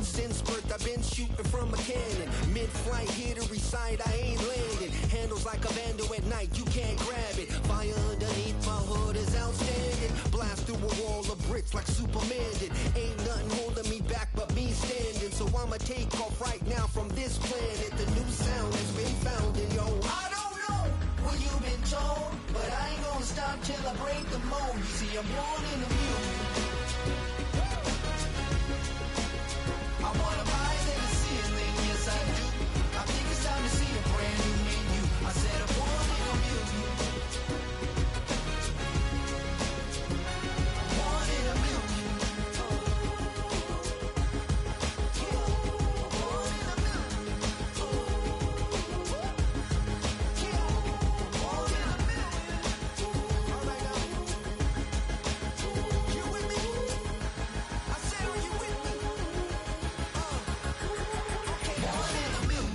Since birth I've been shooting from a cannon. Mid-flight, here to recite, I ain't landing. Handles like a vandal at night, you can't grab it. Fire underneath my hood is outstanding. Blast through a wall of bricks like Superman did. Ain't nothing holding me back but me standing. So I'ma take off right now from this planet. The new sound has been found and yo, I don't know what you've been told, but I ain't gonna stop till I break the mold. You see, I'm born in the music. I wanna rise in the ceiling, yes I do. I think it's time to see a brand new menu. I said I'm born in a million. Born in a million. Born in a million. Born in a million. All right now. You with me? I said, are you with me?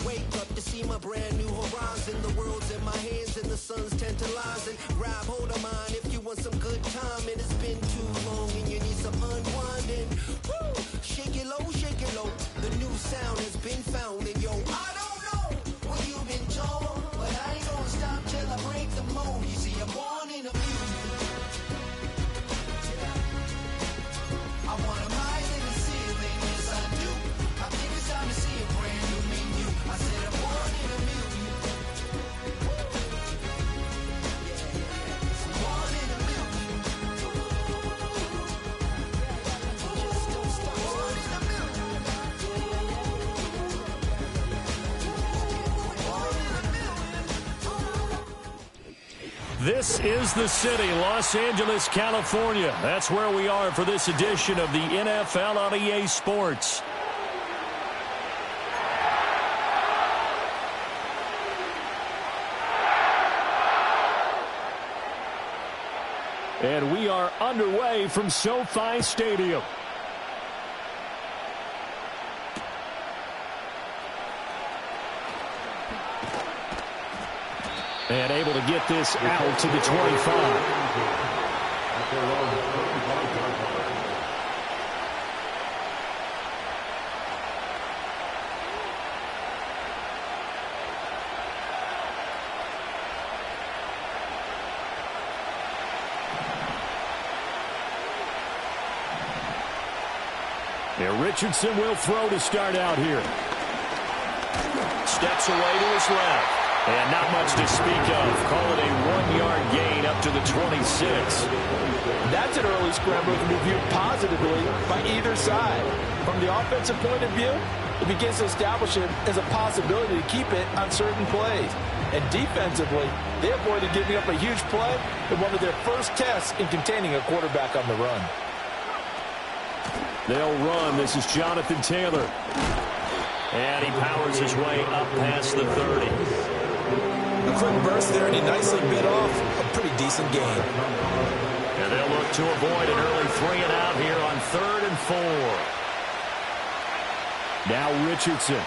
Wake up to see my brand new horizon. The world's in my hands and the sun's tantalizing. Grab hold of mine if you want some good time. And it's been too long and you need some unwinding. Woo! Shake it low, shake it low. The new sound has been found and yo, I don't know what you've been told, but I ain't gonna stop till I break the mold. You see, I'm born in a million. I wanna rise in the ceiling, yes I do. I think it's time to see a brand new menu. I said I'm born in a million. Born in a million. Just don't stop. Born in a million. Born in a million. This is the city, Los Angeles, California. That's where we are for this edition of the NFL on EA Sports. And we are underway from SoFi Stadium. And able to get this out to the 25. And Richardson will throw to start out here. Steps away to his left. And not much to speak of. Call it a 1-yard gain up to the 26. That's an early scramble that can be viewed positively by either side. From the offensive point of view, it begins to establish it as a possibility to keep it on certain plays. And defensively, they avoided giving up a huge play in one of their first tests in containing a quarterback on the run. They'll run. This is Jonathan Taylor. And he powers his way up past the 30. A quick burst there, and he nicely bit off a pretty decent gain. And they'll look to avoid an early 3-and-out here on 3rd and 4. Now Richardson.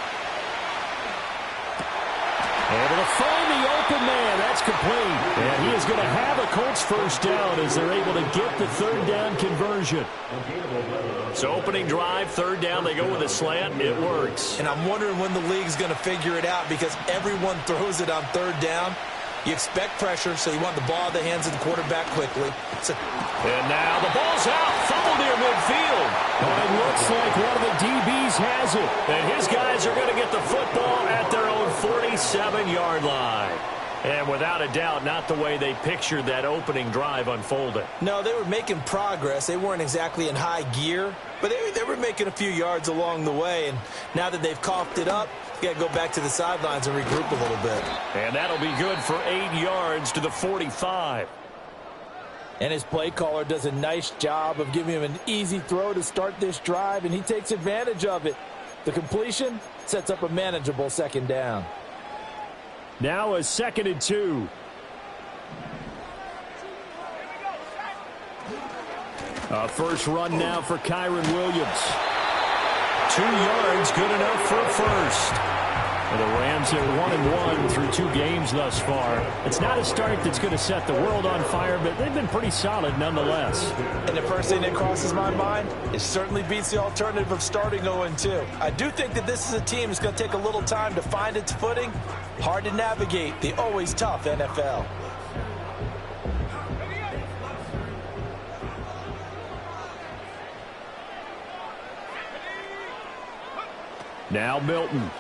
Able to find the open man. That's complete. And he is going to have a Colts first down as they're able to get the 3rd down conversion. So opening drive, 3rd down, they go with a slant. It works. And I'm wondering when the league's going to figure it out because everyone throws it on 3rd down. You expect pressure, so you want the ball in the hands of the quarterback quickly. And now the ball's out. Fumble near midfield. And it looks like one of the DBs has it. And his guys are going to get the football at their own 47-yard line. And without a doubt, not the way they pictured that opening drive unfolding. No, they were making progress. They weren't exactly in high gear, but they were making a few yards along the way. And now that they've coughed it up, you got to go back to the sidelines and regroup a little bit. And that'll be good for 8 yards to the 45. And his play caller does a nice job of giving him an easy throw to start this drive, and he takes advantage of it. The completion sets up a manageable second down. Now a 2nd and 2. First run now for Kyron Williams. 2 yards, good enough for a first. And the Rams are 1-1 through 2 games thus far. It's not a start that's going to set the world on fire, but they've been pretty solid nonetheless. And the first thing that crosses my mind, it certainly beats the alternative of starting 0-2. I do think that this is a team that's going to take a little time to find its footing. Hard to navigate the always tough NFL. Now Milton.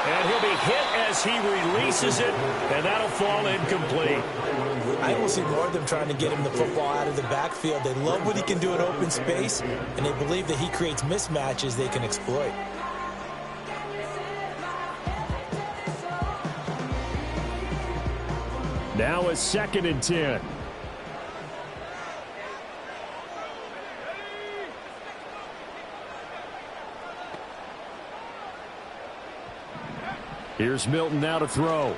And he'll be hit as he releases it, and that'll fall incomplete. I will see more of them trying to get him the football out of the backfield. They love what he can do in open space, and they believe that he creates mismatches they can exploit. Now a 2nd and 10. Here's Milton now to throw.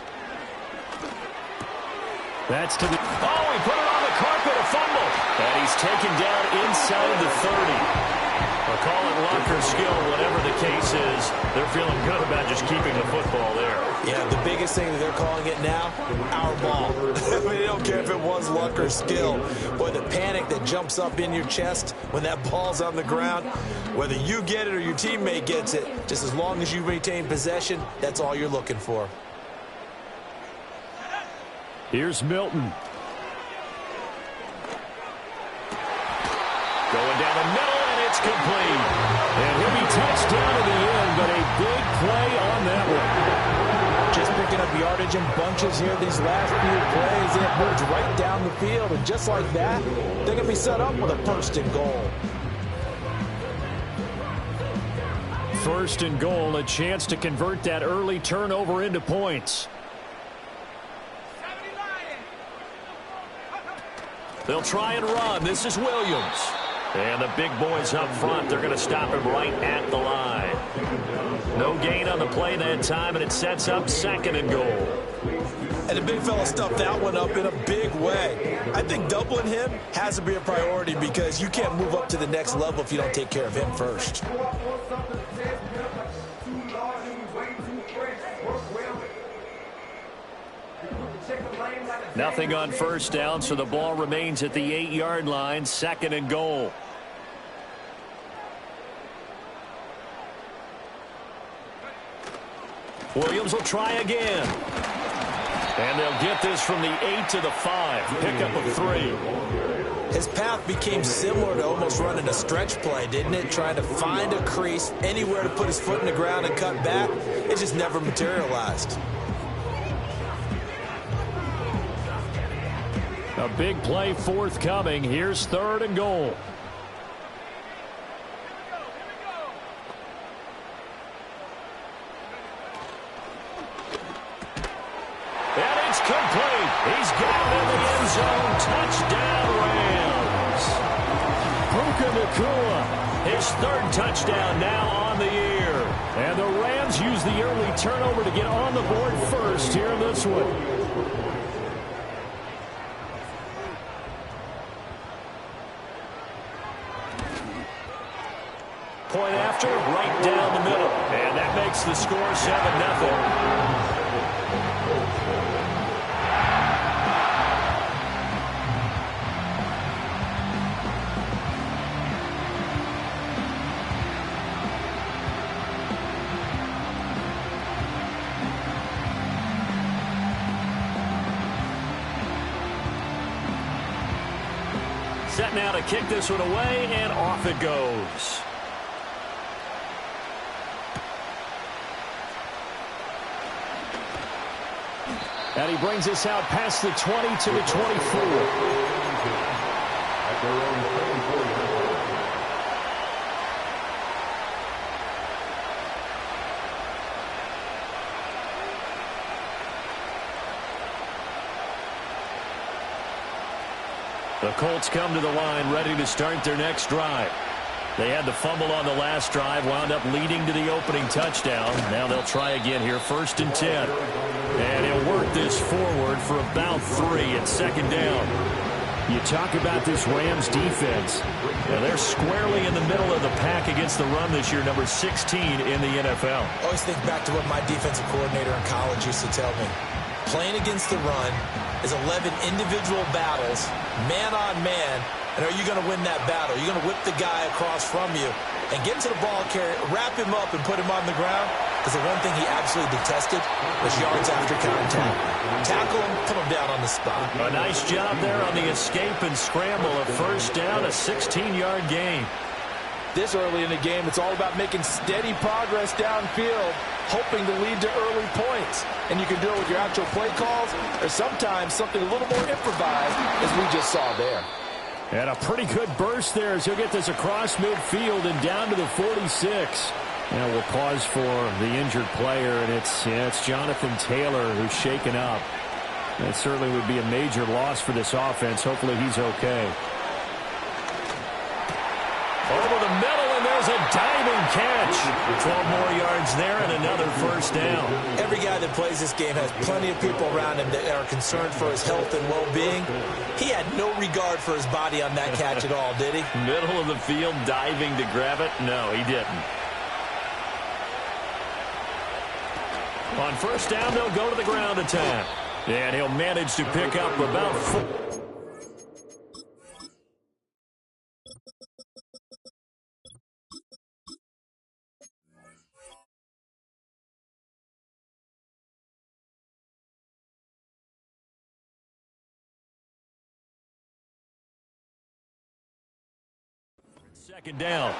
That's to the... Oh, he put it on the carpet, a fumble. And he's taken down inside the 30. I'll call it luck or skill, whatever the case is. They're feeling good about just keeping the football there. Yeah, the biggest thing that they're calling it now, our ball. I mean, they don't care if it was luck or skill. Boy, the panic that jumps up in your chest when that ball's on the ground, whether you get it or your teammate gets it, just as long as you maintain possession, that's all you're looking for. Here's Milton. Going down the middle, and it's complete. And he'll be touchdown in the end, but a big play on that one. Just picking up yardage in bunches here these last few plays. They have moved right down the field, and just like that, they're going to be set up with a 1st and goal. 1st and goal, a chance to convert that early turnover into points. They'll try and run. This is Williams. And the big boys up front, they're going to stop him right at the line. No gain on the play that time, and it sets up 2nd and goal. And the big fella stuffed that one up in a big way. I think doubling him has to be a priority because you can't move up to the next level if you don't take care of him first. Nothing on 1st down, so the ball remains at the 8-yard line, 2nd and goal. Williams will try again. And they'll get this from the 8 to the 5. Pickup of 3. His path became similar to almost running a stretch play, didn't it? Trying to find a crease, anywhere to put his foot in the ground and cut back. It just never materialized. A big play forthcoming. Here's 3rd and goal. And it's complete. He's got it in the end zone. Touchdown, Rams. Puka Nacua, his 3rd touchdown now on the year. And the Rams use the early turnover to get on the board first here in this one. Point after, right down the middle. And that makes the score 7-0. Set now to kick this one away, and off it goes. And he brings us out past the 20 to the 24. The Colts come to the line ready to start their next drive. They had the fumble on the last drive, wound up leading to the opening touchdown. Now they'll try again here, 1st and 10. And he'll work this forward for about 3 at 2nd down. You talk about this Rams defense. Now they're squarely in the middle of the pack against the run this year, number 16 in the NFL. I always think back to what my defensive coordinator in college used to tell me. Playing against the run is 11 individual battles, man on man, and are you going to win that battle? You're going to whip the guy across from you and get to the ball carrier, wrap him up and put him on the ground, because the one thing he absolutely detested was yards after contact. Tackle him, put him down on the spot. A nice job there on the escape and scramble. A 1st down, a 16-yard gain. This early in the game, it's all about making steady progress downfield, hoping to lead to early points. And you can do it with your actual play calls or sometimes something a little more improvised, as we just saw there. And a pretty good burst there as he'll get this across midfield and down to the 46. Now we'll pause for the injured player, and it's Jonathan Taylor who's shaken up. That certainly would be a major loss for this offense. Hopefully he's okay. Over the middle, and there's a diving catch. 12 more yards there and another 1st down. Every guy that plays this game has plenty of people around him that are concerned for his health and well-being. He had no regard for his body on that catch at all, did he? Middle of the field, diving to grab it? No, he didn't. On 1st down, they'll go to the ground attack. And he'll manage to pick up about 4. Second down.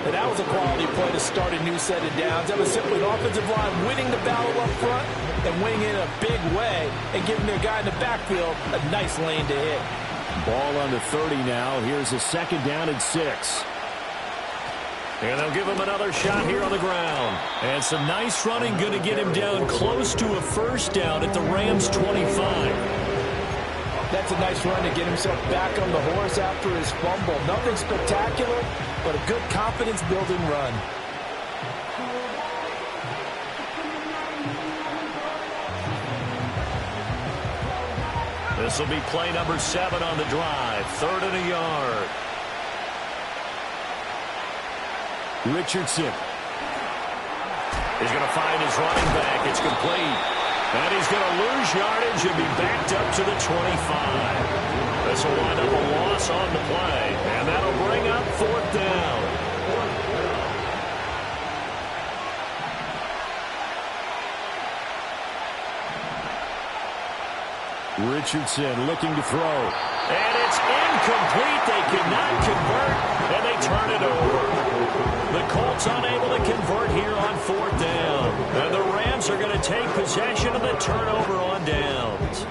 And that was a quality play to start a new set of downs. That was simply an offensive line winning the battle up front and winning in a big way and giving their guy in the backfield a nice lane to hit. Ball on the 30 now. Here's a 2nd down and 6. And they'll give him another shot here on the ground. And some nice running, going to get him down close to a 1st down at the Rams 25. That's a nice run to get himself back on the horse after his fumble. Nothing spectacular, but a good confidence-building run. This will be play number 7 on the drive. 3rd and a yard. Richardson. He's going to find his running back. It's complete. And he's going to lose yardage and be backed up to the 25. This will wind up a loss on the play. And that'll bring up 4th down. Richardson looking to throw. And it's incomplete. They could not convert, and they turn it over. The Colts unable to convert here on 4th down. And the Rams are going to take possession of the turnover on downs.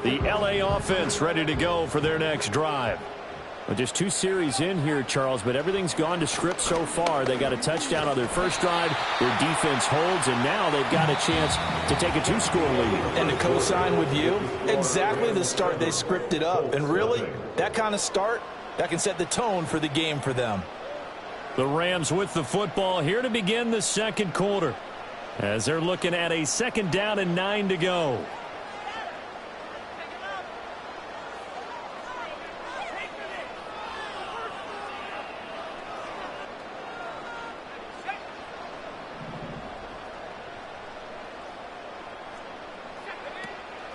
The LA offense ready to go for their next drive. Well, just 2 series in here, Charles, but everything's gone to script so far. They got a touchdown on their first drive. Their defense holds, and now they've got a chance to take a 2-score lead. And to co-sign with you, exactly the start they scripted up. And really, that kind of start, that can set the tone for the game for them. The Rams with the football here to begin the 2nd quarter, as they're looking at a 2nd down and 9 to go.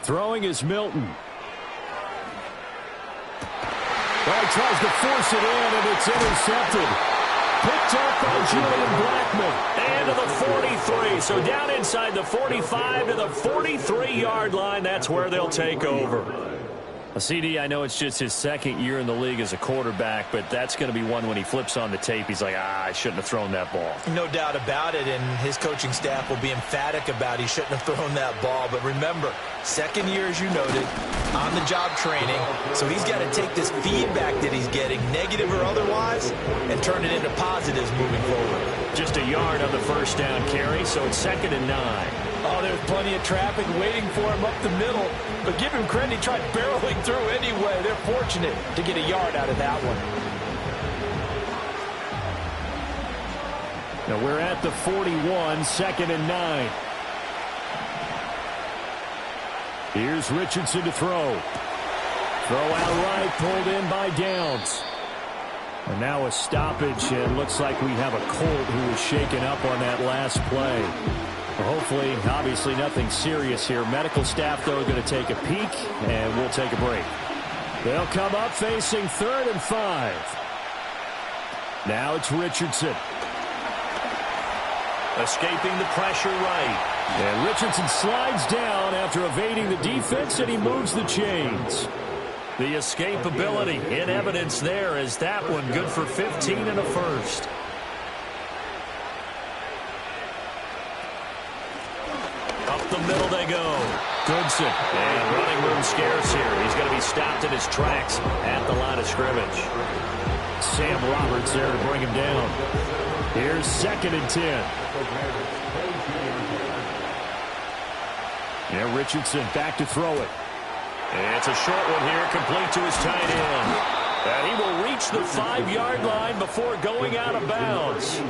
Throwing is Milton. Well, he tries to force it in, and it's intercepted. Picked up by Julian Blackmon. And to the 43. So down inside the 45 to the 43-yard line. That's where they'll take over. CD, I know it's just his second year in the league as a quarterback, but that's going to be one when he flips on the tape. He's like, I shouldn't have thrown that ball. No doubt about it, and his coaching staff will be emphatic about he shouldn't have thrown that ball. But remember, second year, as you noted, on-the-job training, so he's got to take this feedback that he's getting, negative or otherwise, and turn it into positives moving forward. Just a yard on the first down carry, so it's 2nd and 9. Oh, there's plenty of traffic waiting for him up the middle. But give him credit, he tried barreling through anyway. They're fortunate to get a yard out of that one. Now we're at the 41, 2nd and 9. Here's Richardson to throw. Throw out right, pulled in by Downs. And now a stoppage, and looks like we have a Colt who was shaken up on that last play. Hopefully, obviously nothing serious here. Medical staff, though, going to take a peek, and we'll take a break. They'll come up facing 3rd and 5. Now it's Richardson. Escaping the pressure right. And Richardson slides down after evading the defense, and he moves the chains. The escapability in evidence there as that one good for 15 and a first. Up the middle they go. Goodson. And running room scarce here. He's going to be stopped in his tracks at the line of scrimmage. Sam Roberts there to bring him down. Here's 2nd and 10. Yeah, Richardson back to throw it. And it's a short one here, complete to his tight end. And he will reach the 5-yard line before going out of bounds.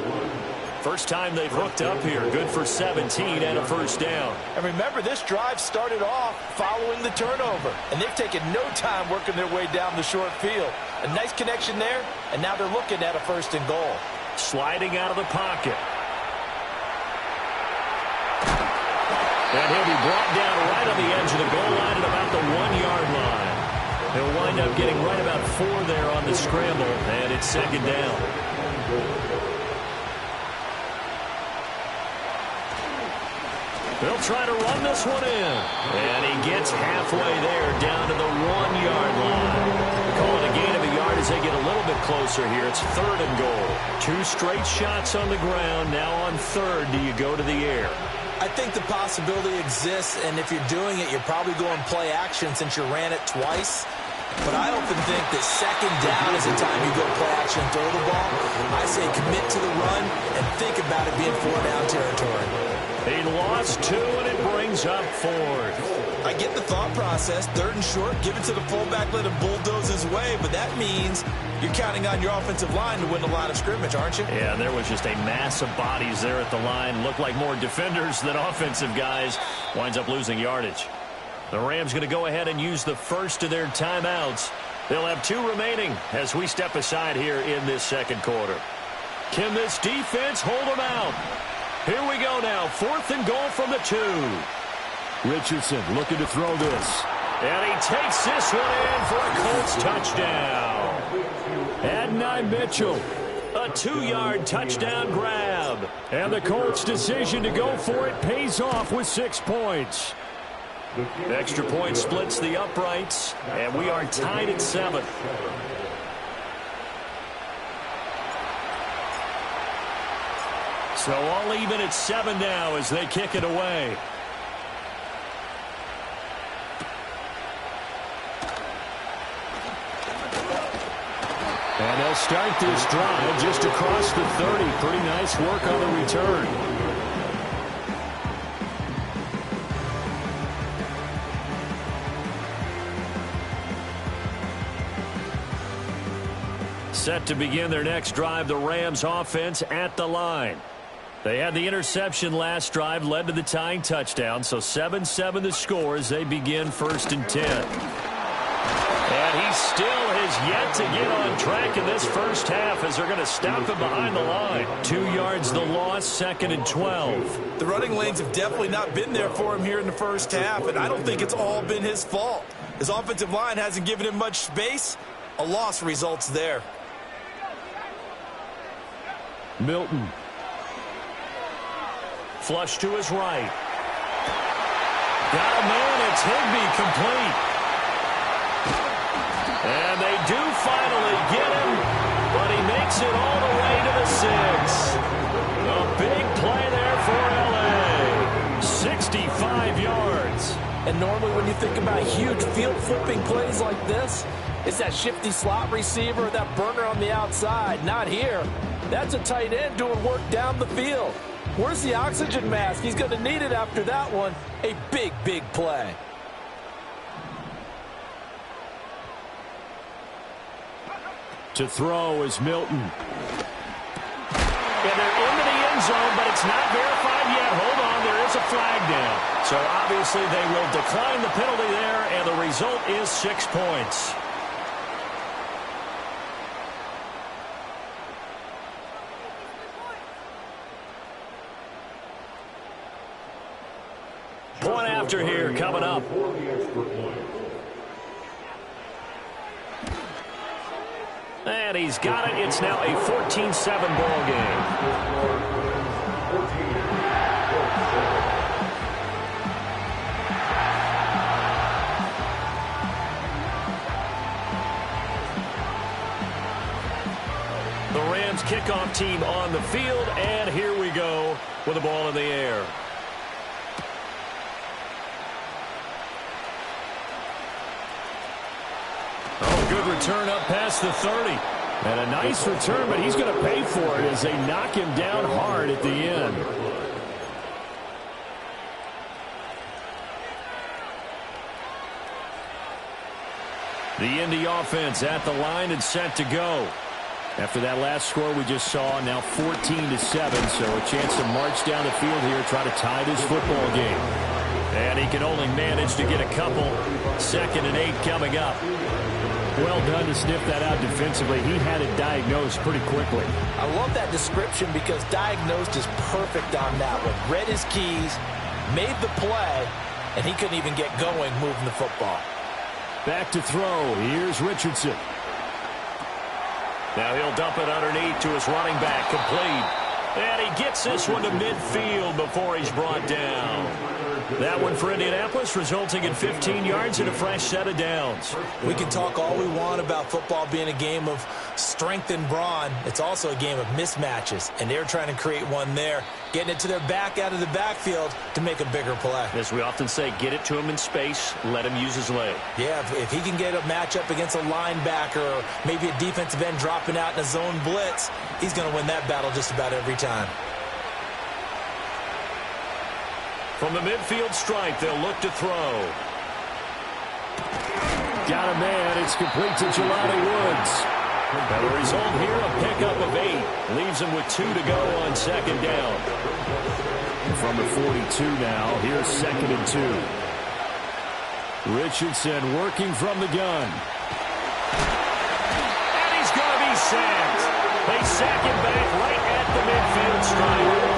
First time they've hooked up here. Good for 17 and a first down. And remember, this drive started off following the turnover. And they've taken no time working their way down the short field. A nice connection there, and now they're looking at a 1st and goal. Sliding out of the pocket. And he'll be brought down right on the edge of the goal line at about the 1-yard line. He'll wind up getting right about 4 there on the scramble, and it's 2nd down. They'll try to run this one in. And he gets halfway there down to the 1-yard line. Call it a gain of a yard as they get a little bit closer here. It's 3rd and goal. 2 straight shots on the ground. Now on 3rd, do you go to the air? I think the possibility exists, and if you're doing it, you're probably going play action since you ran it twice. But I often think that 2nd down is the time you go play action and throw the ball. I say commit to the run and think about it being 4-down territory. He lost 2, and it brings up 4th. I get the thought process. 3rd and short, give it to the fullback, let him bulldoze his way. But that means you're counting on your offensive line to win the line of scrimmage, aren't you? Yeah, there was just a mass of bodies there at the line. Looked like more defenders than offensive guys. Winds up losing yardage. The Rams going to go ahead and use the first of their timeouts. They'll have 2 remaining as we step aside here in this 2nd quarter. Can this defense hold them out? Here we go now. 4th and goal from the 2. Richardson looking to throw this. And he takes this one in for a Colts touchdown. Adonai Mitchell. A 2-yard touchdown grab. And the Colts' decision to go for it pays off with 6 points. The extra point splits the uprights, and we are tied at 7. So all even at 7 now as they kick it away. And they'll start this drive just across the 30. Pretty nice work on the return. Set to begin their next drive, the Rams offense at the line. They had the interception last drive, led to the tying touchdown, so 7-7 the score as they begin 1st and 10. And he still has yet to get on track in this first half as they're going to stop him behind the line. 2 yards the loss, 2nd and 12. The running lanes have definitely not been there for him here in the first half, and I don't think it's all been his fault. His offensive line hasn't given him much space. A loss results there. Milton. Flush to his right. Got a man, it's Higbee complete. And they do finally get him, but he makes it all the way to the 6. A big play there for L.A. 65 yards. And normally when you think about huge field-flipping plays like this, it's that shifty slot receiver, that burner on the outside. Not here. That's a tight end doing work down the field. Where's the oxygen mask? He's going to need it after that one. A big, big play. To throw is Milton. And they're into the end zone, but it's not verified yet. Hold on, there is a flag down. So obviously they will decline the penalty there, and the result is 6 points. Point after here coming up. And he's got it. It's now a 14-7 ball game. The Rams kickoff team on the field, and here we go with the ball in the air. Good return up past the 30. And a nice return, but he's going to pay for it as they knock him down hard at the end. The Indy offense at the line and set to go. After that last score we just saw, now 14-7, so a chance to march down the field here, try to tie this football game. And he can only manage to get a couple. 2nd and 8 coming up. Well done to sniff that out defensively. He had it diagnosed pretty quickly. I love that description because diagnosed is perfect on that one. Read his keys, made the play, and he couldn't even get going moving the football. Back to throw. Here's Richardson. Now he'll dump it underneath to his running back. Complete. And he gets this one to midfield before he's brought down. That one for Indianapolis, resulting in 15 yards and a fresh set of downs. We can talk all we want about football being a game of strength and brawn. It's also a game of mismatches, and they're trying to create one there, getting it to their back out of the backfield to make a bigger play. As we often say, get it to him in space, let him use his leg. Yeah, if he can get a matchup against a linebacker or maybe a defensive end dropping out in a zone blitz, he's going to win that battle just about every time. From the midfield stripe, they'll look to throw. Got a man. It's complete to Jelani Woods. And the result here, a pickup of 8. Leaves him with 2 to go on 2nd down. And from the 42 now, here's 2nd and 2. Richardson working from the gun. And he's going to be sacked. They sack him back right at the midfield stripe.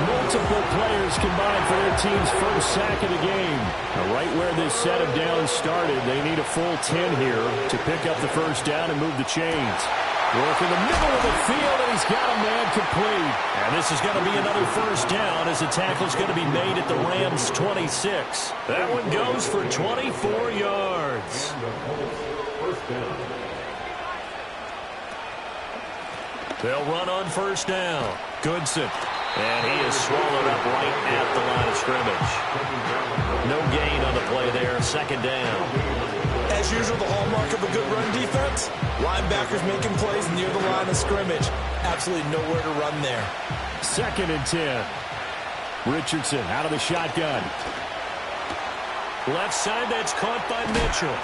Multiple players combined for their team's first sack of the game. Now, right where this set of downs started, they need a full 10 here to pick up the first down and move the chains. Work in the middle of the field, and he's got a man complete. And this is going to be another first down as the tackle's going to be made at the Rams' 26. That one goes for 24 yards. They'll run on first down. Goodson. And he is swallowed up right at the line of scrimmage. No gain on the play there. 2nd down. As usual, the hallmark of a good run defense, linebackers making plays near the line of scrimmage. Absolutely nowhere to run there. 2nd and 10. Richardson out of the shotgun. Left side, that's caught by Mitchell.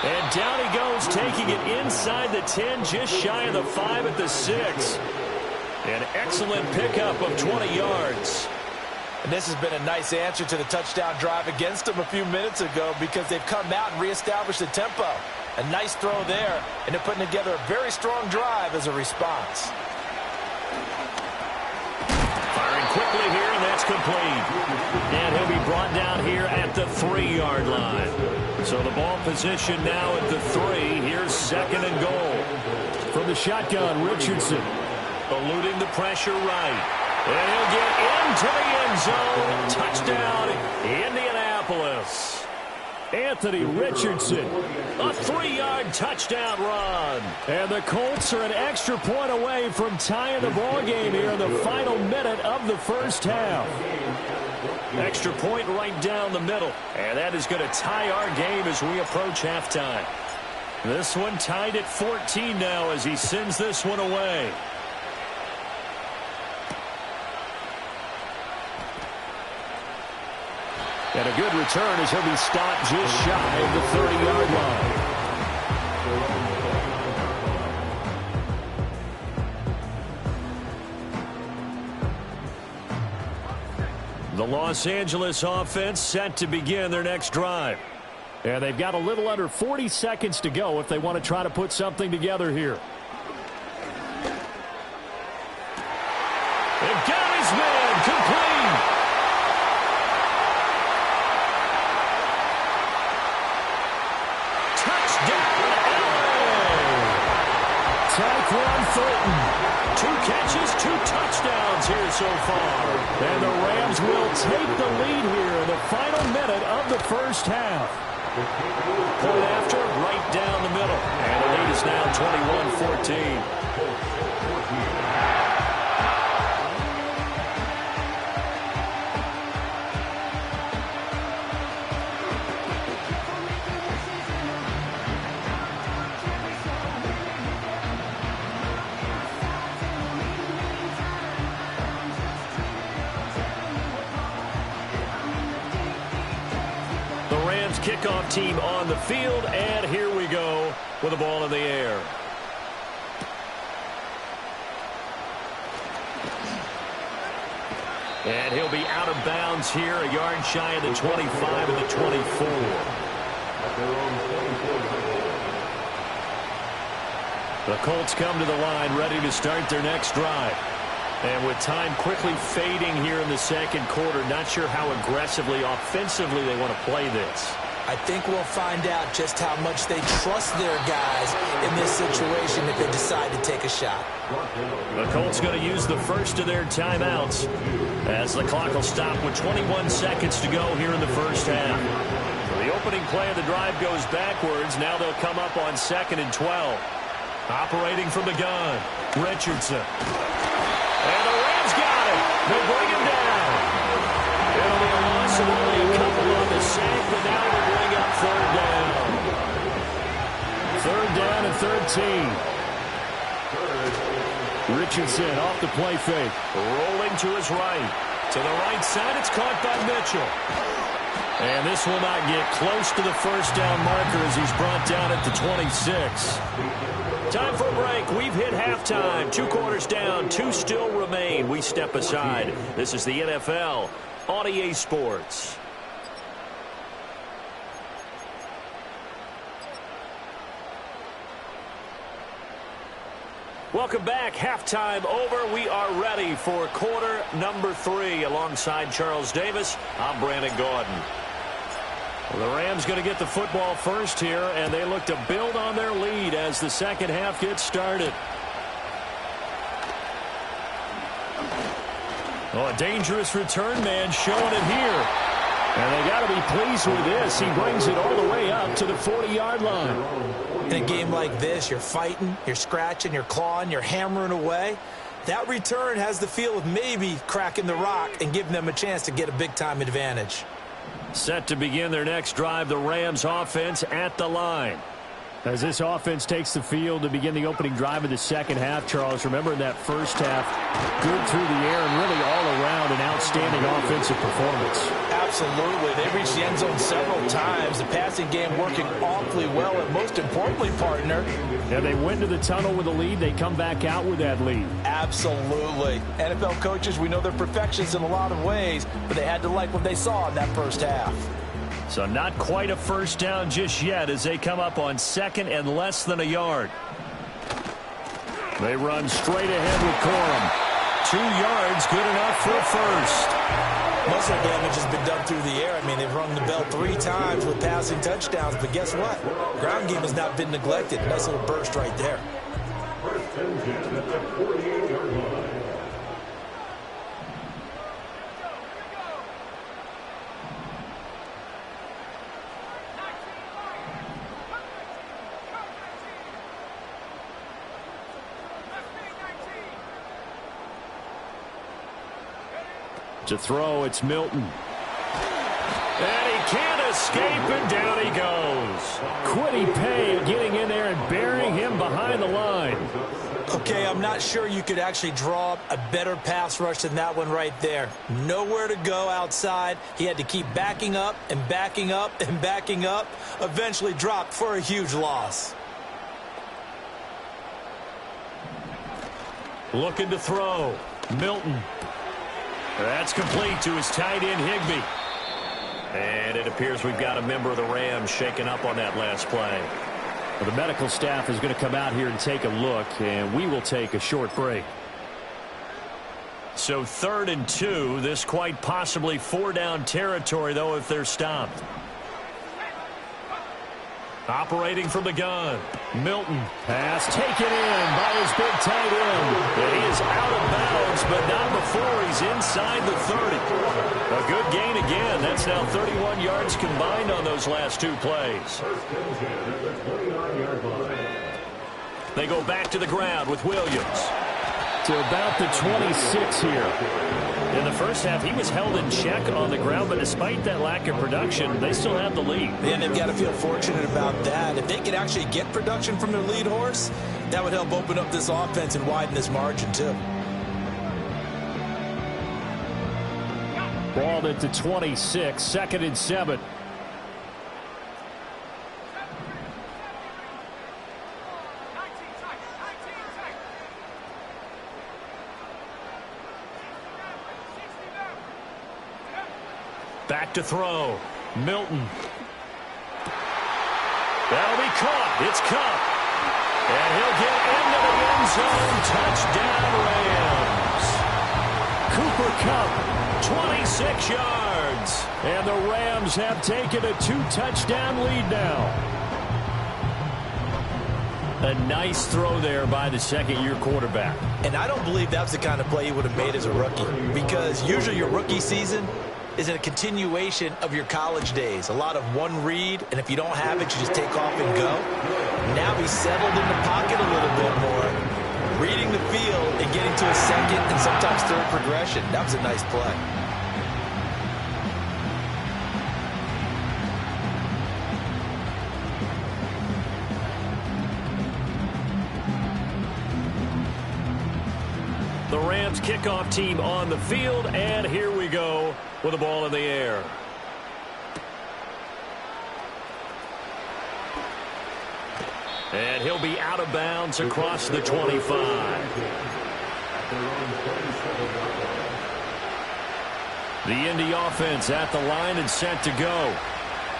And down he goes, taking it inside the 10, just shy of the 5 at the 6. An excellent pickup of 20 yards. And this has been a nice answer to the touchdown drive against them a few minutes ago because they've come out and reestablished the tempo. A nice throw there, and they're putting together a very strong drive as a response. Firing quickly here, and that's complete. And he'll be brought down here at the 3-yard line. So the ball position now at the 3. Here's 2nd and goal. From the shotgun, Richardson. Eluding the pressure right. And he'll get into the end zone. Touchdown, Indianapolis. Anthony Richardson. A 3-yard touchdown run. And the Colts are an extra point away from tying the ball game here in the final minute of the first half. Extra point right down the middle. And that is going to tie our game as we approach halftime. This one tied at 14 now as he sends this one away. And a good return as he'll be stopped just shy of the 30-yard line. The Los Angeles offense set to begin their next drive. And they've got a little under 40 seconds to go if they want to try to put something together here. They've got his man complete. Tyquan Thornton. 2 catches, 2 touchdowns here so far. And the Rams will take the lead here in the final minute of the first half. Point after, right down the middle. And the lead is now 21-14. Kickoff team on the field, and here we go with the ball in the air. And he'll be out of bounds here, a yard shy of the 25 and the 24. The Colts come to the line ready to start their next drive. And with time quickly fading here in the second quarter, not sure how aggressively, offensively they want to play this. I think we'll find out just how much they trust their guys in this situation if they decide to take a shot. The Colts going to use the first of their timeouts as the clock will stop with 21 seconds to go here in the first half. The opening play of the drive goes backwards. Now they'll come up on 2nd and 12. Operating from the gun, Richardson. And the Rams got it. They'll bring him down. It'll be a loss of only a couple on the sack, but now they'll bring up 3rd down. 3rd down and 13. Richardson off the play fake. Rolling to his right. To the right side, it's caught by Mitchell. And this will not get close to the first down marker as he's brought down at the 26. Time for a break. We've hit halftime. 2 quarters down. 2 still remain. We step aside. This is the NFL on EA Sports. Welcome back. Halftime over. We are ready for quarter number 3. Alongside Charles Davis, I'm Brandon Gaudin. The Rams going to get the football first here, and they look to build on their lead as the second half gets started. Oh, a dangerous return man showing it here. And they got to be pleased with this. He brings it all the way up to the 40-yard line. In a game like this, you're fighting, you're scratching, you're clawing, you're hammering away. That return has the feel of maybe cracking the rock and giving them a chance to get a big-time advantage. Set to begin their next drive, the Rams offense at the line. As this offense takes the field to begin the opening drive of the second half, Charles, remember in that first half, good through the air and really all around an outstanding offensive performance. Absolutely. They reached the end zone several times. The passing game working awfully well, and most importantly, partner. Yeah, they went to the tunnel with a lead. They come back out with that lead. Absolutely. NFL coaches, we know they're perfectionists in a lot of ways, but they had to like what they saw in that first half. So not quite a first down just yet as they come up on 2nd and less than a yard. They run straight ahead with Corum. 2 yards, good enough for a first. Most of the damage has been done through the air. I mean, they've rung the bell 3 times with passing touchdowns, but guess what? Ground game has not been neglected. Nice little burst right there. To throw, it's Milton. And he can't escape, and down he goes. Kwity Paye getting in there and burying him behind the line. Okay, I'm not sure you could actually draw up a better pass rush than that one right there. Nowhere to go outside. He had to keep backing up and backing up and backing up. Eventually dropped for a huge loss. Looking to throw. Milton. That's complete to his tight end, Higbee. And it appears we've got a member of the Rams shaken up on that last play. Well, the medical staff is going to come out here and take a look, and we will take a short break. So 3rd and 2, this quite possibly 4-down territory, though, if they're stopped. Operating from the gun. Milton. Pass taken in by his big tight end. And he is out of bounds, but not before he's inside the 30. A good gain again. That's now 31 yards combined on those last 2 plays. They go back to the ground with Williams. To about the 26 here. In the first half, he was held in check on the ground, but despite that lack of production, they still have the lead. And they've got to feel fortunate about that. If they could actually get production from their lead horse, that would help open up this offense and widen this margin, too. Balled at the 26, 2nd and 7. Back to throw. Milton. That'll be caught. It's Cup. And he'll get into the end zone. Touchdown, Rams. Cooper Kupp, 26 yards. And the Rams have taken a 2-touchdown lead now. A nice throw there by the second-year quarterback. And I don't believe that's the kind of play he would have made as a rookie, because usually your rookie season is a continuation of your college days. A lot of one read, and if you don't have it, you just take off and go. Now he's settled in the pocket a little bit more, reading the field and getting to a second and sometimes third progression. That was a nice play. The Rams kickoff team on the field, and here we go with the ball in the air. And he'll be out of bounds across the 25. The Indy offense at the line and set to go.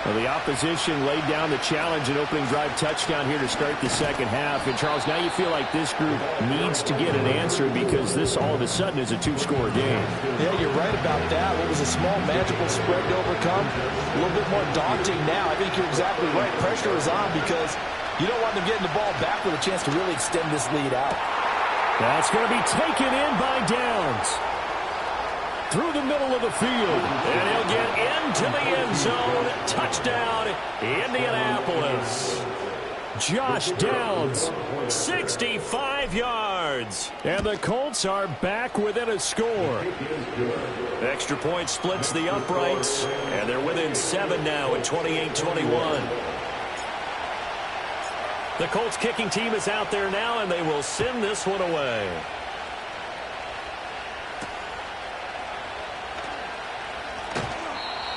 Well, the opposition laid down the challenge and opening drive touchdown here to start the second half. And, Charles, now you feel like this group needs to get an answer because this all of a sudden is a 2-score game. Yeah, you're right about that. What was a small magical spread to overcome, a little bit more daunting now. I think you're exactly right. Pressure is on because you don't want them getting the ball back with a chance to really extend this lead out. That's going to be taken in by Downs. Through the middle of the field. And he'll get into the end zone. Touchdown, Indianapolis. Josh Downs, 65 yards. And the Colts are back within a score. Extra point splits the uprights. And they're within 7 now at 28-21. The Colts kicking team is out there now, and they will send this one away.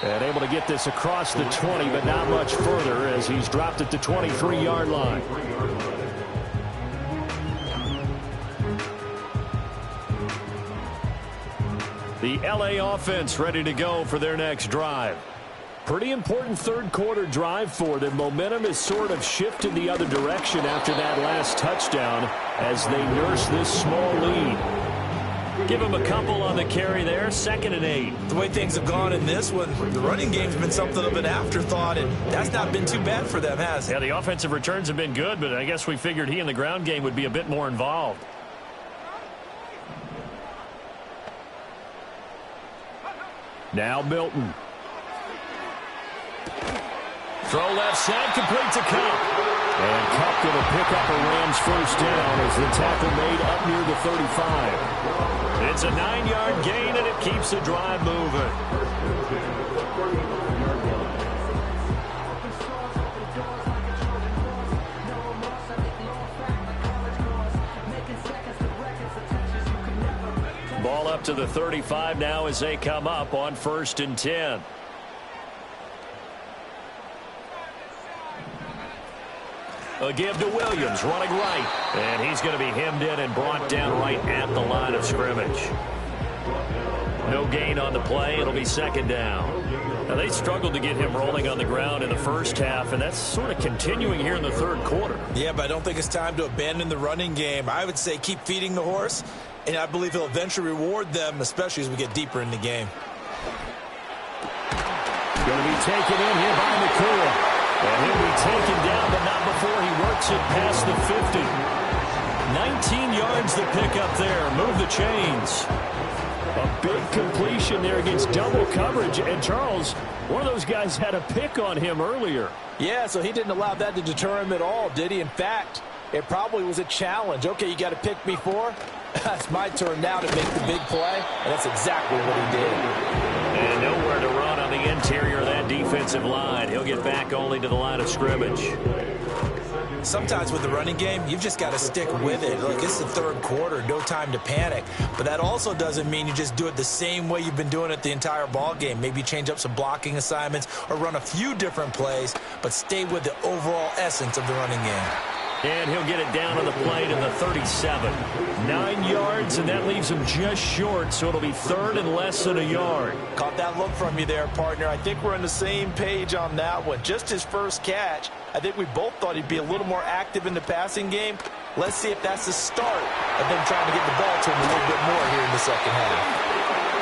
And able to get this across the 20, but not much further as he's dropped at the 23-yard line. The LA offense ready to go for their next drive. Pretty important third-quarter drive for them. Momentum has sort of shifted the other direction after that last touchdown as they nurse this small lead. Give him a couple on the carry there, 2nd and 8. The way things have gone in this one, the running game's been something of an afterthought, and that's not been too bad for them, has it? Yeah, the offensive returns have been good, but I guess we figured he in the ground game would be a bit more involved. Now Milton. Throw left side, complete to Kupp. And Kupp going to pick up a Rams first down as the tackle made up near the 35. It's a 9-yard gain, and it keeps the drive moving. Ball up to the 35 now as they come up on 1st and 10. A give to Williams, running right. And he's going to be hemmed in and brought down right at the line of scrimmage. No gain on the play. It'll be 2nd down. Now, they struggled to get him rolling on the ground in the first half, and that's sort of continuing here in the 3rd quarter. Yeah, but I don't think it's time to abandon the running game. I would say keep feeding the horse, and I believe he'll eventually reward them, especially as we get deeper in the game. Going to be taken in here by McCoy. And he'll be taken down, but not before he works it past the 50. 19 yards to pick up there. Move the chains. A big completion there against double coverage. And Charles, one of those guys had a pick on him earlier. Yeah, so he didn't allow that to deter him at all, did he? In fact, it probably was a challenge. Okay, you got to pick me for? It's my turn now to make the big play. And that's exactly what he did. And nowhere to run on the interior of that defensive line. He'll get back only to the line of scrimmage. Sometimes with the running game, you've just got to stick with it. Look, it's the 3rd quarter, no time to panic. But that also doesn't mean you just do it the same way you've been doing it the entire ball game. Maybe change up some blocking assignments or run a few different plays, but stay with the overall essence of the running game. And he'll get it down on the play to the 37. 9 yards, and that leaves him just short, so it'll be 3rd and less than a yard. Caught that look from you there, partner. I think we're on the same page on that one. Just his first catch. I think we both thought he'd be a little more active in the passing game. Let's see if that's the start of them trying to get the ball to him a little bit more here in the 2nd half.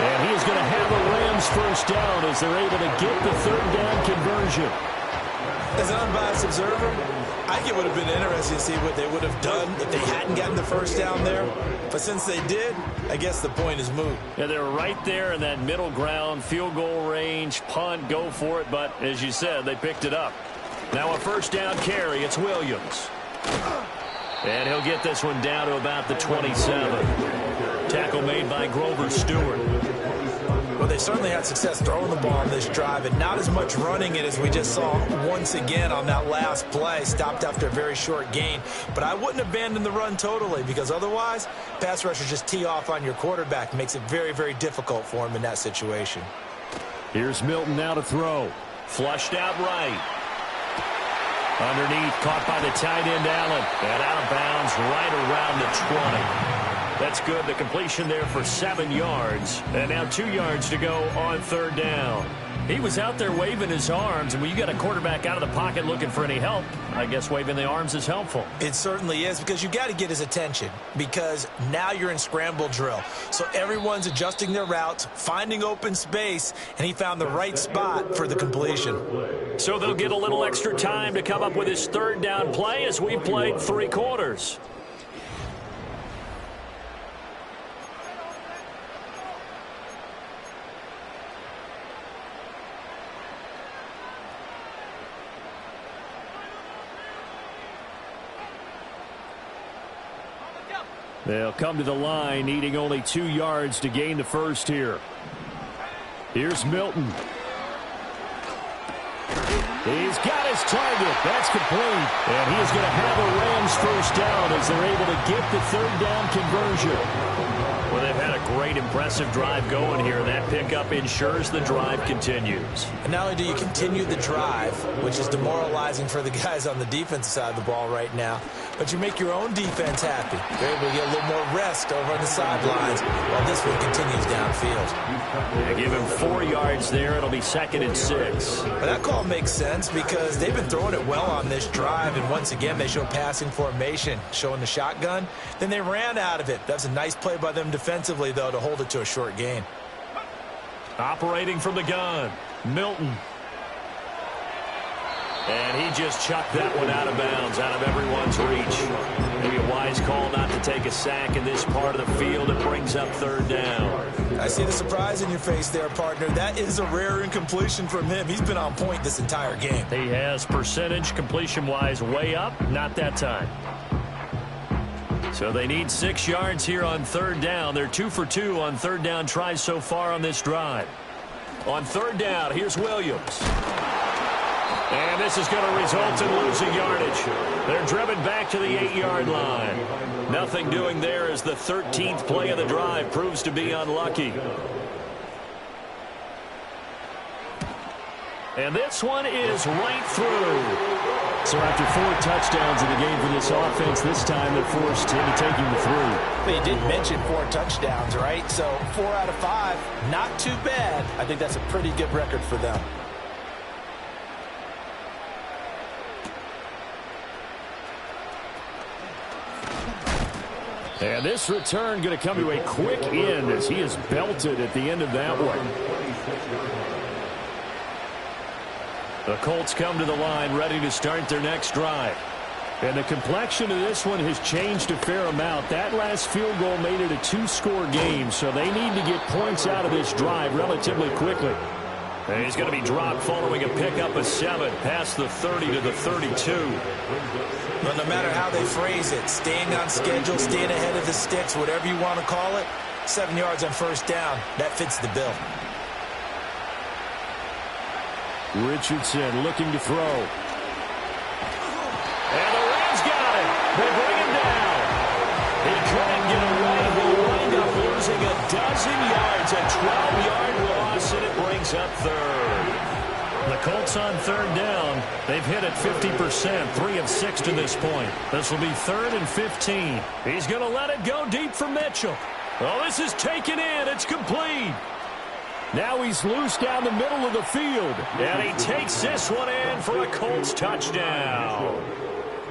And he is going to have a Rams first down as they're able to get the 3rd down conversion. As an unbiased observer, I think it would have been interesting to see what they would have done if they hadn't gotten the first down there. But since they did, I guess the point is moot. Yeah, they're right there in that middle ground, field goal range, punt, go for it. But as you said, they picked it up. Now a 1st down carry. It's Williams. And he'll get this one down to about the 27. Tackle made by Grover Stewart. Well, they certainly had success throwing the ball on this drive, and not as much running it as we just saw once again on that last play. Stopped after a very short gain. But I wouldn't abandon the run totally, because otherwise, pass rushers just tee off on your quarterback. Makes it very, very difficult for him in that situation. Here's Milton now to throw. Flushed out right. Underneath, caught by the tight end, Allen. And out of bounds right around the 20. That's good. The completion there for 7 yards. And now 2 yards to go on 3rd down. He was out there waving his arms, and when you got a quarterback out of the pocket looking for any help, I guess waving the arms is helpful. It certainly is, because you got to get his attention, because now you're in scramble drill. So everyone's adjusting their routes, finding open space, and he found the right spot for the completion. So they'll get a little extra time to come up with his 3rd down play as we played 3 quarters. They'll come to the line, needing only 2 yards to gain the first here. Here's Milton. He's got his target. That's complete. And he is going to have a Rams first down as they're able to get the 3rd down conversion. Well, they've had a great, impressive drive going here. That pickup ensures the drive continues. And not only do you continue the drive, which is demoralizing for the guys on the defensive side of the ball right now, but you make your own defense happy. You're able to get a little more rest over on the sidelines while this one continues downfield. They give him 4 yards there. It'll be 2nd and 6. But that call makes sense because they've been throwing it well on this drive, and once again they show passing formation, showing the shotgun. Then they ran out of it. That's a nice play by them defensively, though, to hold it to a short gain. Operating from the gun, Milton. And he just chucked that one out of bounds, out of everyone's reach. Maybe a wise call not to take a sack in this part of the field. It brings up third down. I see the surprise in your face there, partner. That is a rare incompletion from him. He's been on point this entire game. He has percentage completion-wise way up, not that time. So they need 6 yards here on third down. They're 2 for 2 on third down tries so far on this drive. On third down, here's Williams. And this is going to result in losing yardage. They're driven back to the 8-yard line. Nothing doing there as the 13th play of the drive proves to be unlucky. And this one is right through. So after 4 touchdowns in the game for this offense, this time they're forced into taking the 3. But you did mention 4 touchdowns, right? So 4 out of 5, not too bad. I think that's a pretty good record for them. And this return going to come to a quick end as he is belted at the end of that one. The Colts come to the line ready to start their next drive. And the complexion of this one has changed a fair amount. That last field goal made it a 2-score game, so they need to get points out of this drive relatively quickly. And he's going to be dropped following a pickup of 7 past the 30 to the 32. But no matter how they phrase it, staying on schedule, staying ahead of the sticks, whatever you want to call it, 7 yards on first down, that fits the bill. Richardson looking to throw. And the Rams got it. They bring him down. He couldn't get away. He'll wind up losing a dozen yards, a 12-yard loss, and it brings up third. The Colts on third down. They've hit it 50%, 3 of 6 to this point. This will be 3rd and 15. He's going to let it go deep for Mitchell. Oh, this is taken in. It's complete. Now he's loose down the middle of the field. And he takes this one in for a Colts touchdown.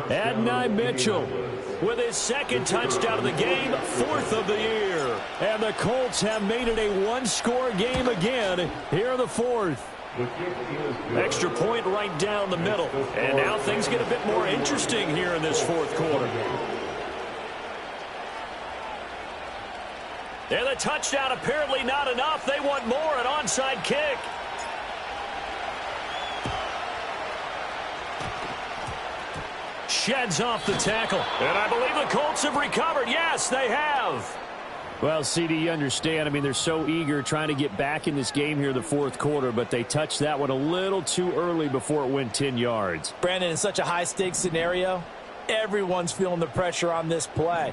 Adonai Mitchell with his 2nd touchdown of the game, 4th of the year. And the Colts have made it a 1-score game again here in the 4th. Extra point right down the middle. And now things get a bit more interesting here in this 4th quarter. And the touchdown apparently not enough. They want more, an onside kick. Sheds off the tackle. And I believe the Colts have recovered. Yes, they have. Well, CD, you understand. I mean, they're so eager trying to get back in this game here in the 4th quarter, but they touched that one a little too early before it went 10 yards. Brandon, in such a high-stakes scenario, everyone's feeling the pressure on this play.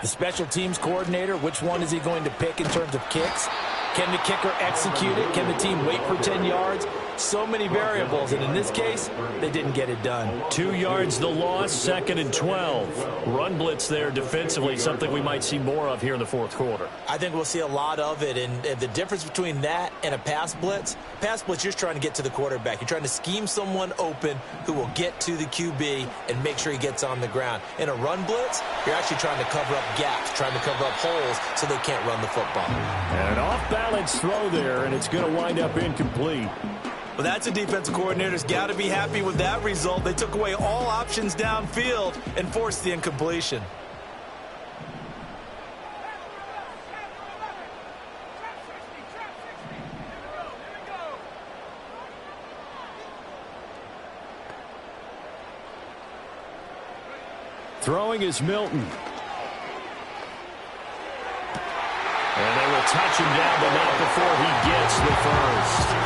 The special teams coordinator, which one is he going to pick in terms of kicks? Can the kicker execute it? Can the team wait for 10 yards? So many variables, and in this case, they didn't get it done. 2 yards the loss, 2nd and 12. Run blitz there defensively, something we might see more of here in the 4th quarter. I think we'll see a lot of it, and the difference between that and a pass blitz, you're just trying to get to the quarterback. You're trying to scheme someone open who will get to the QB and make sure he gets on the ground. In a run blitz, you're actually trying to cover up gaps, trying to cover up holes so they can't run the football. And an off-balance throw there, and it's going to wind up incomplete. Well, that's a defensive coordinator's got to be happy with that result. They took away all options downfield and forced the incompletion. Throwing is Milton. And they will touch him down, but not before he gets the first.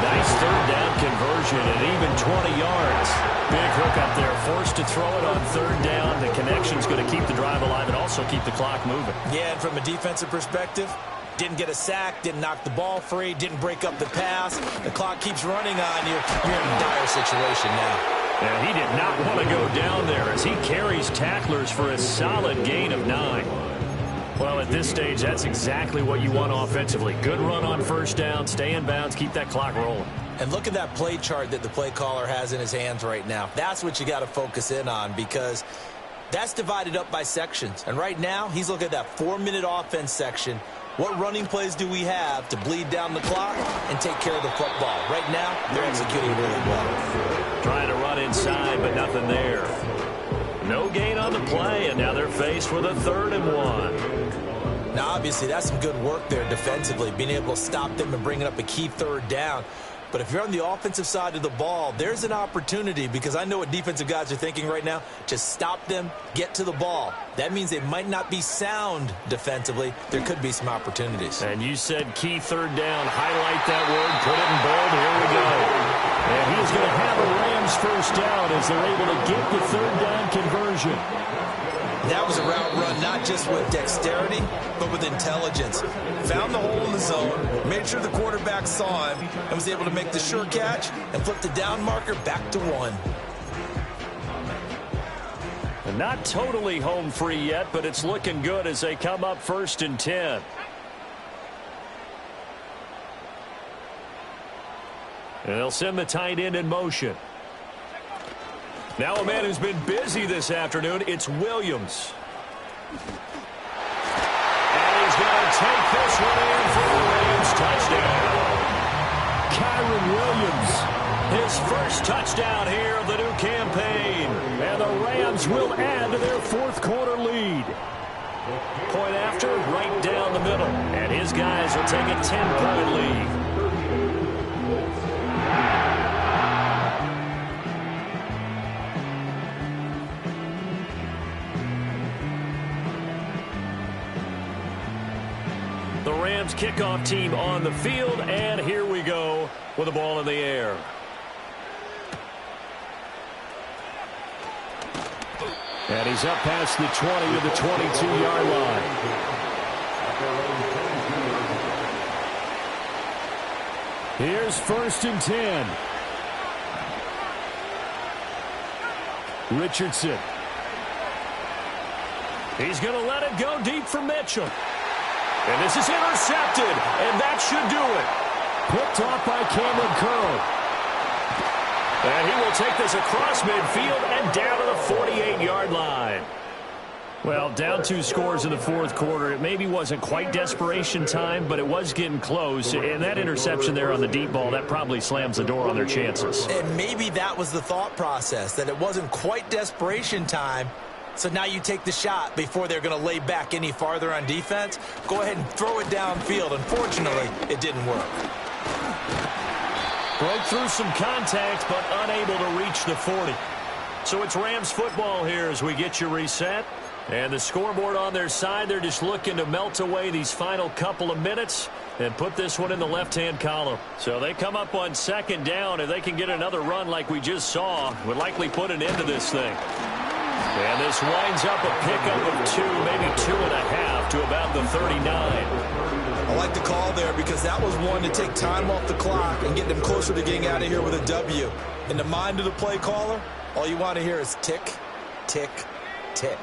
Nice 3rd down conversion at even 20 yards. Big hook up there, forced to throw it on 3rd down. The connection's going to keep the drive alive and also keep the clock moving. Yeah, and from a defensive perspective, didn't get a sack, didn't knock the ball free, didn't break up the pass. The clock keeps running on you. You're in a dire situation now. And he did not want to go down there as he carries tacklers for a solid gain of 9. Well, at this stage, that's exactly what you want offensively. Good run on first down, stay in bounds, keep that clock rolling. And look at that play chart that the play caller has in his hands right now. That's what you got to focus in on because that's divided up by sections. And right now, he's looking at that 4-minute offense section What running plays do we have to bleed down the clock and take care of the football? Right now, they're executing really well. Trying to run inside, but nothing there. No gain on the play, and now they're faced with a 3rd and 1. Now, obviously, that's some good work there defensively, being able to stop them and bringing up a key 3rd down. But if you're on the offensive side of the ball, there's an opportunity, because I know what defensive guys are thinking right now. Just stop them, get to the ball. That means they might not be sound defensively. There could be some opportunities. And you said key 3rd down. Highlight that word. Put it in bold. Here we go. And he's going to have a Rams 1st down as they're able to get the 3rd down conversion. That was a route run not just with dexterity, but with intelligence. Found the hole in the zone, made sure the quarterback saw him, and was able to make the sure catch and flip the down marker back to 1. And not totally home free yet, but it's looking good as they come up 1st and 10. And they'll send the tight end in motion. Now a man who's been busy this afternoon, it's Williams. And he's going to take this one in for the Rams touchdown. Kyron Williams, his 1st touchdown here of the new campaign. And the Rams will add to their 4th quarter lead. Point after, right down the middle. And his guys will take a 10-point lead. The Rams kickoff team on the field, and here we go with the ball in the air. And he's up past the 20 to the 22-yard line. Here's 1st and 10. Richardson. He's going to let it go deep for Mitchell. And this is intercepted, and that should do it. Picked off by Cameron Curl. And he will take this across midfield and down to the 48-yard line. Well, down 2 scores in the 4th quarter. It maybe wasn't quite desperation time, but it was getting close. And that interception there on the deep ball, that probably slams the door on their chances. And maybe that was the thought process, that it wasn't quite desperation time. So now you take the shot before they're going to lay back any farther on defense. Go ahead and throw it downfield. Unfortunately, it didn't work. Broke through some contact, but unable to reach the 40. So it's Rams football here as we get you reset. And the scoreboard on their side, they're just looking to melt away these final couple of minutes and put this one in the left-hand column. So they come up on 2nd down. If they can get another run like we just saw, would likely put an end to this thing. And this winds up a pickup of 2, maybe 2.5 to about the 39. I like the call there because that was one to take time off the clock and get them closer to getting out of here with a W. In the mind of the play caller, all you want to hear is tick, tick, tick.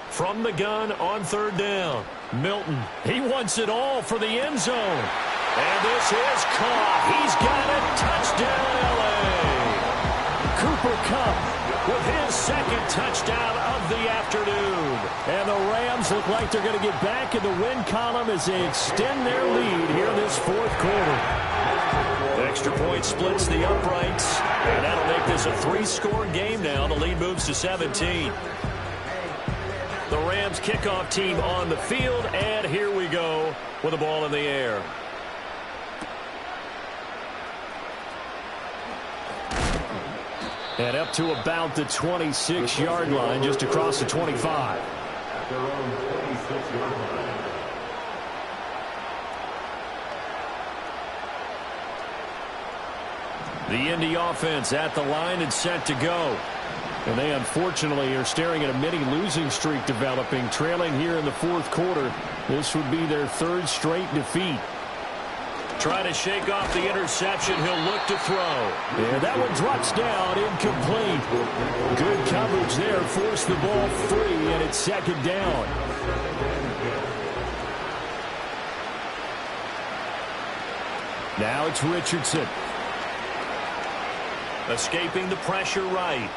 From the gun on 3rd down, Milton. He wants it all for the end zone. And this is caught. He's got it. Touchdown, L.A. Cooper Kupp with his 2nd touchdown of the afternoon. And the Rams look like they're going to get back in the win column as they extend their lead here in this 4th quarter. Extra point splits the uprights, and that'll make this a 3-score game now. The lead moves to 17. The Rams kickoff team on the field, and here we go with the ball in the air. And up to about the 26-yard line, just across the 25. The Indy offense at the line and set to go. And they unfortunately are staring at a mini losing streak developing, trailing here in the 4th quarter. This would be their 3rd straight defeat. Trying to shake off the interception. He'll look to throw. And that one drops down, incomplete. Good coverage there. Forced the ball free, and it's 2nd down. Now it's Richardson. Escaping the pressure right.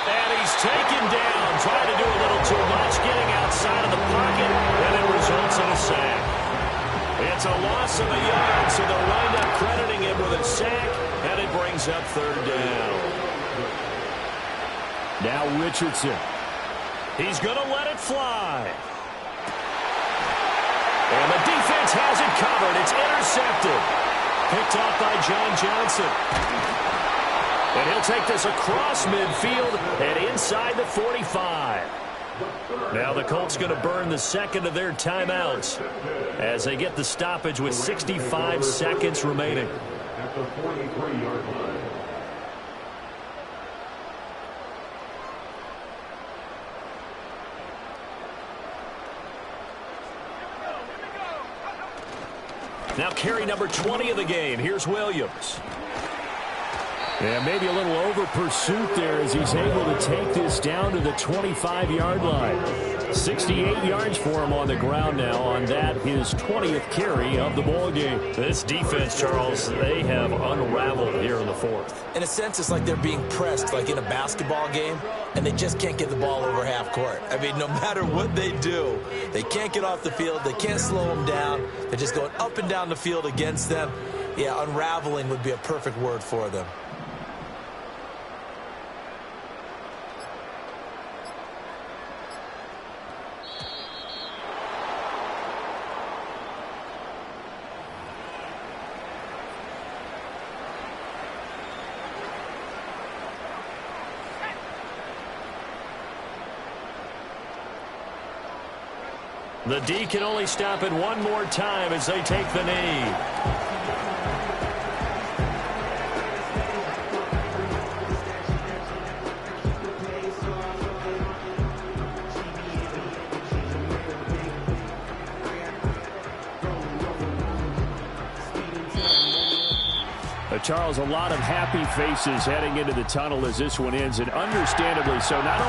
And he's taken down. Trying to do a little too much. Getting outside. inside of the pocket, and it results in a sack. It's a loss of a yard, so they'll wind up crediting him with a sack, and it brings up third down. Now Richardson. He's going to let it fly. And the defense has it covered. It's intercepted. Picked off by John Johnson. And he'll take this across midfield and inside the 45. Now the Colts going to burn the second of their timeouts as they get the stoppage with 65 seconds remaining. At the 43-yard line. Now carry number 20 of the game. Here's Williams. Yeah, maybe a little over pursuit there as he's able to take this down to the 25-yard line. 68 yards for him on the ground now on that, his 20th carry of the ball game. This defense, Charles, they have unraveled here in the fourth. In a sense, it's like they're being pressed like in a basketball game, and they just can't get the ball over half court. I mean, no matter what they do, they can't get off the field. They can't slow them down. They're just going up and down the field against them. Yeah, unraveling would be a perfect word for them. The D can only stop it one more time as they take the knee. Charles, a lot of happy faces heading into the tunnel as this one ends, and understandably so. Not only